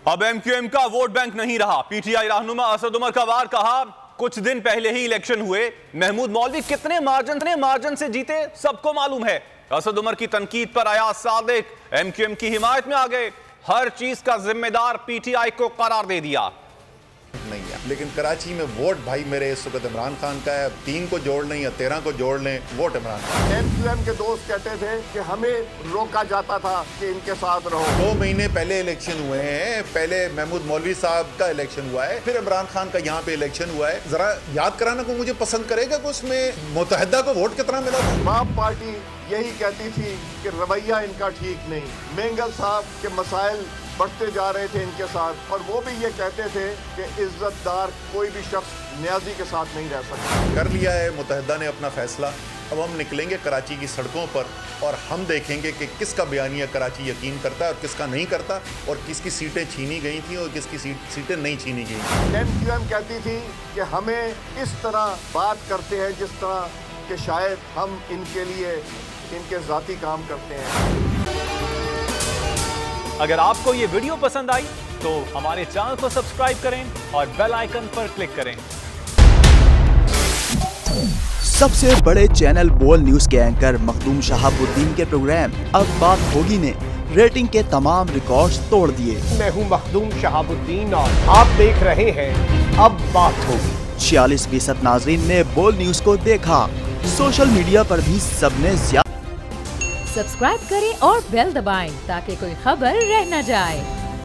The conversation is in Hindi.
अब एमक्यूएम का वोट बैंक नहीं रहा। पीटीआई रहनुमा असद उमर का वार कहा, कुछ दिन पहले ही इलेक्शन हुए, महमूद मौलवी कितने मार्जिन से जीते सबको मालूम है। असद उमर की तनकीद पर अयाज सादिक एमक्यूएम की हिमायत में आ गए, हर चीज का जिम्मेदार पीटीआई को करार दे दिया। नहीं है, लेकिन कराची में वोट भाई मेरे इस वक्त इमरान खान का है। 3 को जोड़ लें या 13 को जोड़ लें, वोट इमरान खान। एमक्यूएम के दोस्त कहते थे कि हमें रोका जाता था कि इनके साथ रहो। 2 महीने पहले इलेक्शन हुए हैं, पहले महमूद मौलवी साहब का इलेक्शन हुआ है, फिर इमरान खान का यहाँ पे इलेक्शन हुआ है। जरा याद कराना को मुझे पसंद करेगा कि उसमें मुत्तहिदा को वोट कितना मिला था। बाप पार्टी यही कहती थी कि रवैया इनका ठीक नहीं, मेंगल साहब के मसाइल बढ़ते जा रहे थे इनके साथ, और वो भी ये कहते थे कि इज्जतदार कोई भी शख्स न्याजी के साथ नहीं रह सकता। कर लिया है मुत्तहिदा ने अपना फैसला। अब हम निकलेंगे कराची की सड़कों पर और हम देखेंगे कि किसका बयानिया कराची यकीन करता है और किसका नहीं करता, और किसकी सीटें छीनी गई थी और किसकी सीटें नहीं छीनी गई। एमक्यूएम कहती थी कि हमें इस तरह बात करते हैं जिस तरह कि शायद हम इनके लिए इनके ज़ाती काम करते हैं। अगर आपको ये वीडियो पसंद आई तो हमारे चैनल को सब्सक्राइब करें और बेल आइकन पर क्लिक करें। सबसे बड़े चैनल बोल न्यूज के एंकर मखदूम शहाबुद्दीन के प्रोग्राम अब बात होगी ने रेटिंग के तमाम रिकॉर्ड्स तोड़ दिए। मैं हूं मखदूम शहाबुद्दीन और आप देख रहे हैं अब बात होगी। 46% नाजरीन ने बोल न्यूज को देखा। सोशल मीडिया पर भी सबने सब्सक्राइब करें और बेल दबाएं ताकि कोई खबर रह न जाए।